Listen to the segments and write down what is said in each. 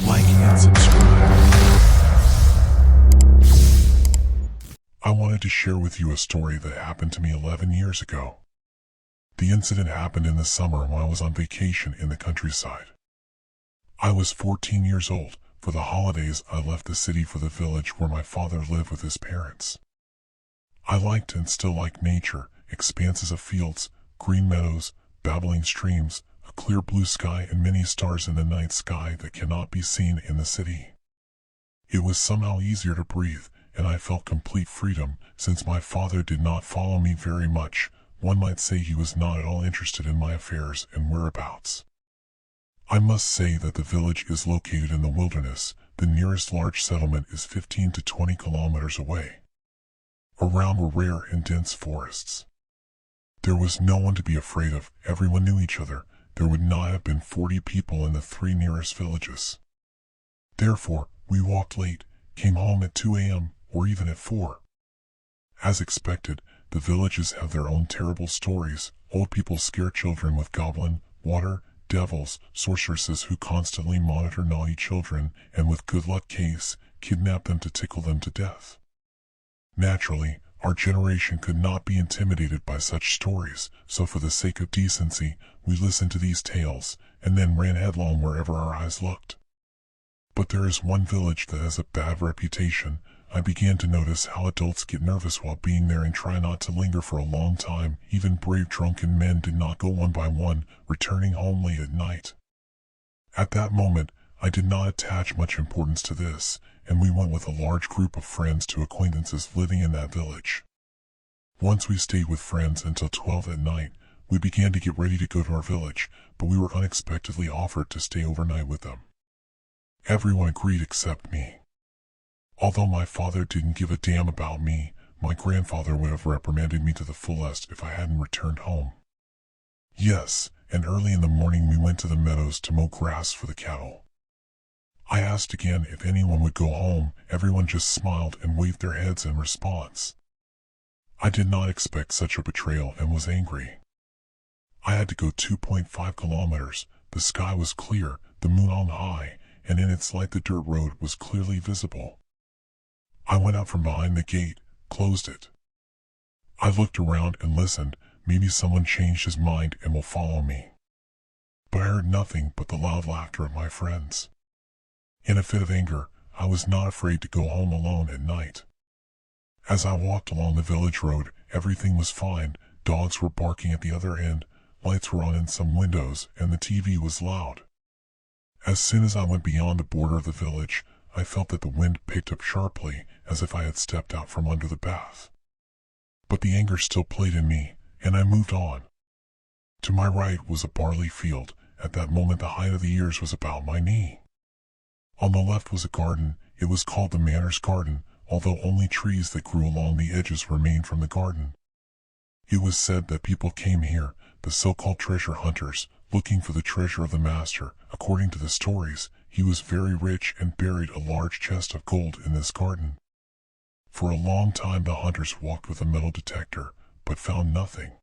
like and subscribe. I wanted to share with you a story that happened to me 11 years ago. The incident happened in the summer when I was on vacation in the countryside. I was 14 years old. For the holidays, I left the city for the village where my father lived with his parents. I liked and still like nature, expanses of fields, green meadows, babbling streams, a clear blue sky and many stars in the night sky that cannot be seen in the city. It was somehow easier to breathe, and I felt complete freedom, since my father did not follow me very much. One might say he was not at all interested in my affairs and whereabouts. I must say that the village is located in the wilderness. The nearest large settlement is 15 to 20 kilometers away. Around were rare and dense forests. There was no one to be afraid of. Everyone knew each other. There would not have been 40 people in the 3 nearest villages. Therefore, we walked late, came home at 2 a.m. or even at 4. As expected, the villages have their own terrible stories. Old people scare children with goblin, water, devils, sorceresses who constantly monitor naughty children, and with good luck case, kidnap them to tickle them to death. Naturally, our generation could not be intimidated by such stories, so for the sake of decency, we listened to these tales, and then ran headlong wherever our eyes looked. But there is one village that has a bad reputation. I began to notice how adults get nervous while being there and try not to linger for a long time. Even brave drunken men did not go one by one, returning home late at night. At that moment, I did not attach much importance to this, and we went with a large group of friends to acquaintances living in that village. Once we stayed with friends until 12 at night. We began to get ready to go to our village, but we were unexpectedly offered to stay overnight with them. Everyone agreed except me. Although my father didn't give a damn about me, my grandfather would have reprimanded me to the fullest if I hadn't returned home. Yes, and early in the morning we went to the meadows to mow grass for the cattle. I asked again if anyone would go home. Everyone just smiled and waved their heads in response. I did not expect such a betrayal and was angry. I had to go 2.5 kilometers. The sky was clear, the moon on high, and in its light the dirt road was clearly visible. I went out from behind the gate, closed it. I looked around and listened. Maybe someone changed his mind and will follow me. But I heard nothing but the loud laughter of my friends. In a fit of anger, I was not afraid to go home alone at night. As I walked along the village road, everything was fine. Dogs were barking at the other end, lights were on in some windows, and the TV was loud. As soon as I went beyond the border of the village, I felt that the wind picked up sharply, as if I had stepped out from under the bath. But the anger still played in me, and I moved on. To my right was a barley field. At that moment the height of the ears was about my knee. On the left was a garden. It was called the manor's garden, although only trees that grew along the edges remained from the garden. It was said that people came here, the so-called treasure hunters, looking for the treasure of the master. According to the stories, he was very rich and buried a large chest of gold in this garden. For a long time the hunters walked with a metal detector, but found nothing.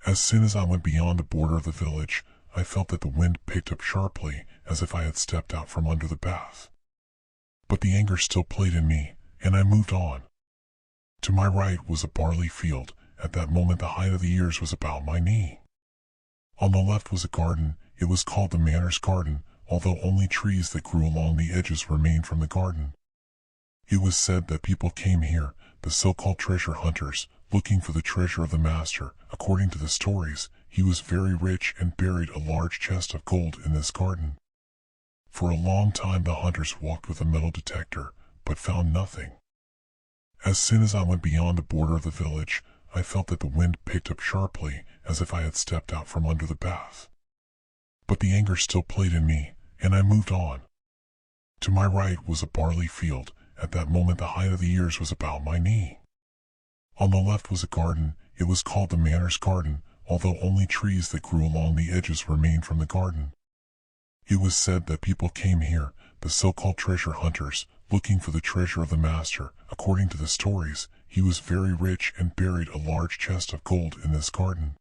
As soon as I went beyond the border of the village, I felt that the wind picked up sharply, as if I had stepped out from under the bath. But the anger still played in me, and I moved on. To my right was a barley field. At that moment the height of the ears was about my knee. On the left was a garden. It was called the manor's garden, although only trees that grew along the edges remained from the garden. It was said that people came here, the so-called treasure hunters, looking for the treasure of the master. According to the stories, he was very rich and buried a large chest of gold in this garden. For a long time the hunters walked with a metal detector, but found nothing. As soon as I went beyond the border of the village, I felt that the wind picked up sharply, as if I had stepped out from under the bath. But the anger still played in me, and I moved on. To my right was a barley field. At that moment the height of the ears was about my knee. On the left was a garden. It was called the manor's garden, although only trees that grew along the edges remained from the garden. It was said that people came here, the so-called treasure hunters, looking for the treasure of the master. According to the stories, he was very rich and buried a large chest of gold in this garden.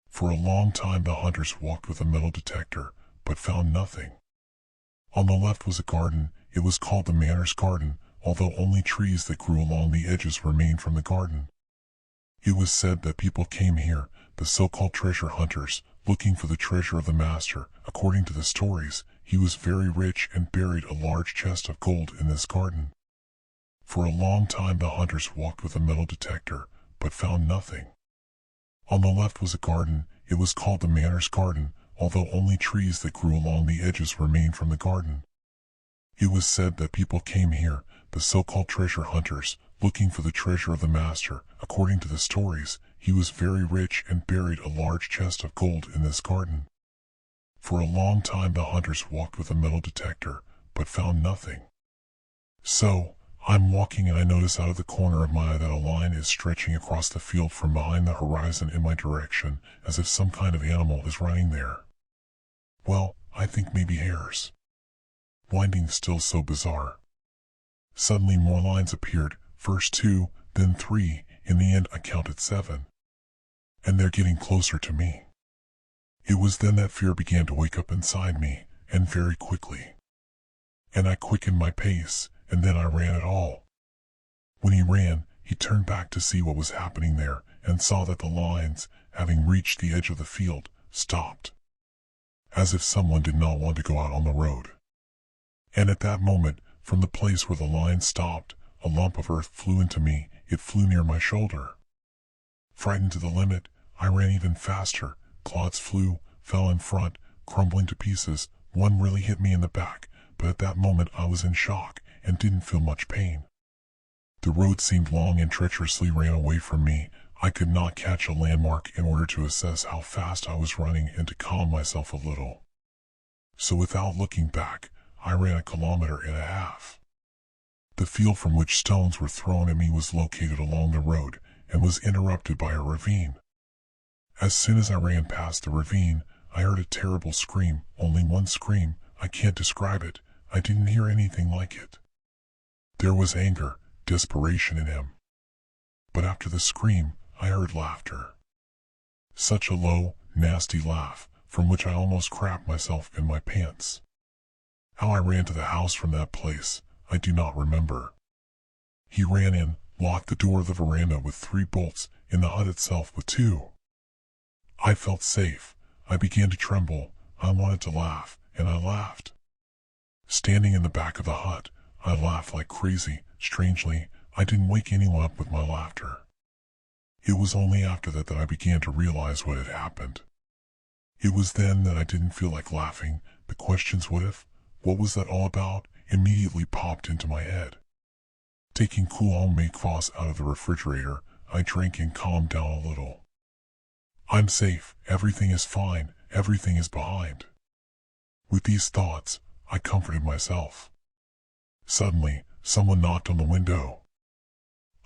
For a long time the hunters walked with a metal detector, but found nothing. On the left was a garden. It was called the Manor's Garden, although only trees that grew along the edges remained from the garden. It was said that people came here, the so-called treasure hunters, looking for the treasure of the master. According to the stories, he was very rich and buried a large chest of gold in this garden. For a long time the hunters walked with a metal detector, but found nothing. On the left was a garden. It was called the Manor's Garden, although only trees that grew along the edges remained from the garden. It was said that people came here, the so-called treasure hunters, looking for the treasure of the master. According to the stories, he was very rich and buried a large chest of gold in this garden. For a long time the hunters walked with a metal detector, but found nothing. So, I'm walking and I notice out of the corner of my eye that a line is stretching across the field from behind the horizon in my direction, as if some kind of animal is running there. Well, I think maybe hares. Winding still so bizarre. Suddenly more lines appeared, first 2, then 3, in the end I counted 7. And they're getting closer to me. It was then that fear began to wake up inside me, and very quickly. And I quickened my pace, and then I ran it all. When he ran, he turned back to see what was happening there, and saw that the lines, having reached the edge of the field, stopped. As if someone did not want to go out on the road. And at that moment, from the place where the line stopped, a lump of earth flew into me. It flew near my shoulder. Frightened to the limit, I ran even faster. Clods flew, fell in front, crumbling to pieces. One really hit me in the back, but at that moment I was in shock and didn't feel much pain. The road seemed long and treacherously ran away from me. I could not catch a landmark in order to assess how fast I was running and to calm myself a little. So without looking back, I ran 1.5 kilometers. The field from which stones were thrown at me was located along the road and was interrupted by a ravine. As soon as I ran past the ravine, I heard a terrible scream, only one scream. I can't describe it. I didn't hear anything like it. There was anger, desperation in him. But after the scream, I heard laughter. Such a low, nasty laugh, from which I almost crapped myself in my pants. How I ran to the house from that place, I do not remember. He ran in, locked the door of the veranda with 3 bolts, in the hut itself with 2. I felt safe. I began to tremble. I wanted to laugh, and I laughed. Standing in the back of the hut, I laughed like crazy. Strangely, I didn't wake anyone up with my laughter. It was only after that I began to realize what had happened. It was then that I didn't feel like laughing. The questions what if, what was that all about, immediately popped into my head. Taking cool homemade kvass out of the refrigerator, I drank and calmed down a little. I'm safe, everything is fine, everything is behind. With these thoughts, I comforted myself. Suddenly, someone knocked on the window.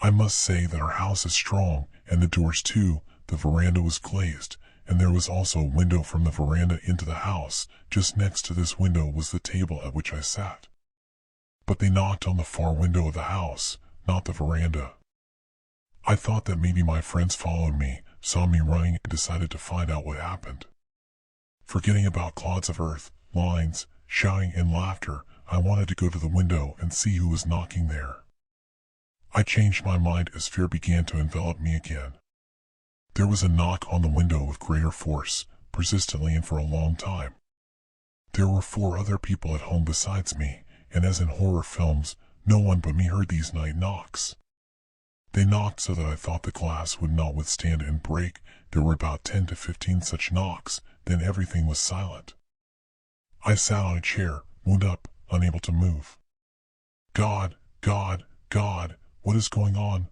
I must say that our house is strong, and the doors too. The veranda was glazed, and there was also a window from the veranda into the house. Just next to this window was the table at which I sat. But they knocked on the far window of the house, not the veranda. I thought that maybe my friends followed me, saw me running, and decided to find out what happened. Forgetting about clods of earth, lines, shouting, and laughter, I wanted to go to the window and see who was knocking there. I changed my mind as fear began to envelop me again. There was a knock on the window with greater force, persistently, and for a long time. There were 4 other people at home besides me, and as in horror films, no one but me heard these night knocks. They knocked so that I thought the glass would not withstand and break. There were about 10 to 15 such knocks, then everything was silent. I sat on a chair, wound up, unable to move. God, God, God, what is going on?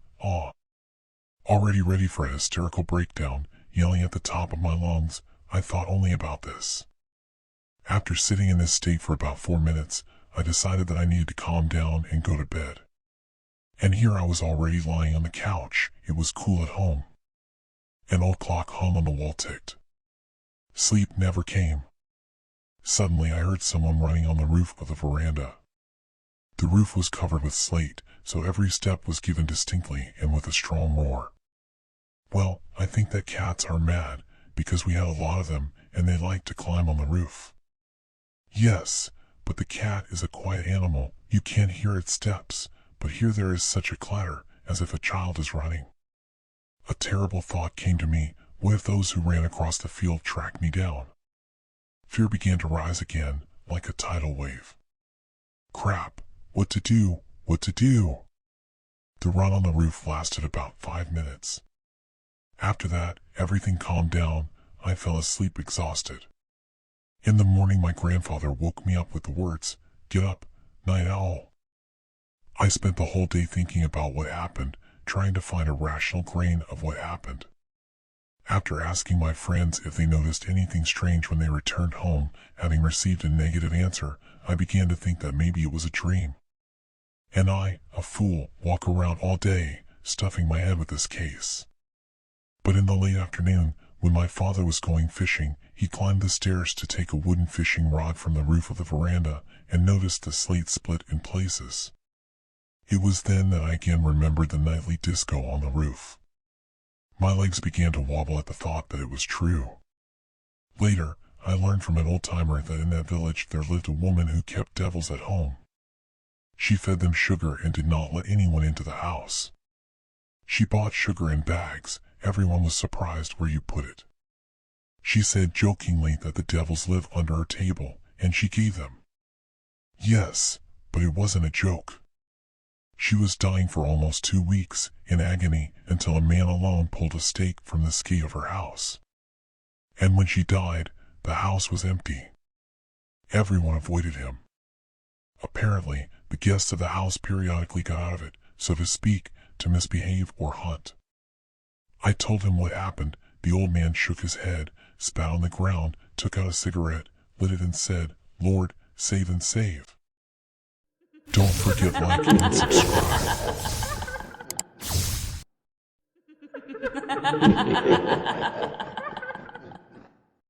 Already ready for a hysterical breakdown, yelling at the top of my lungs, I thought only about this. After sitting in this state for about 4 minutes, I decided that I needed to calm down and go to bed. And here I was already lying on the couch. It was cool at home. An old clock hung on the wall ticked. Sleep never came. Suddenly I heard someone running on the roof of the veranda. The roof was covered with slate, so every step was given distinctly and with a strong roar. Well, I think that cats are mad, because we had a lot of them, and they like to climb on the roof. Yes, But the cat is a quiet animal. You can't hear its steps, but here there is such a clatter, as if a child is running. A terrible thought came to me. What if those who ran across the field tracked me down? Fear began to rise again, like a tidal wave. Crap! What to do? What to do? The run on the roof lasted about 5 minutes. After that, everything calmed down. I fell asleep exhausted. In the morning, my grandfather woke me up with the words, "Get up, night owl." I spent the whole day thinking about what happened, trying to find a rational grain of what happened. After asking my friends if they noticed anything strange when they returned home, having received a negative answer, I began to think that maybe it was a dream. And I, a fool, walk around all day, stuffing my head with this case. But in the late afternoon, when my father was going fishing, he climbed the stairs to take a wooden fishing rod from the roof of the veranda and noticed the slate split in places. It was then that I again remembered the nightly disco on the roof. My legs began to wobble at the thought that it was true. Later, I learned from an old-timer that in that village there lived a woman who kept devils at home. She fed them sugar and did not let anyone into the house. She bought sugar in bags. Everyone was surprised where you put it. She said jokingly that the devils live under her table, and she gave them. Yes, but it wasn't a joke. She was dying for almost 2 weeks, in agony, until a man alone pulled a stake from the ski of her house. And when she died, the house was empty. Everyone avoided him. Apparently, the guests of the house periodically got out of it, so to speak, to misbehave or hunt. I told him what happened. The old man shook his head, spat on the ground, took out a cigarette, lit it and said, "Lord, save and save." Don't forget like and subscribe.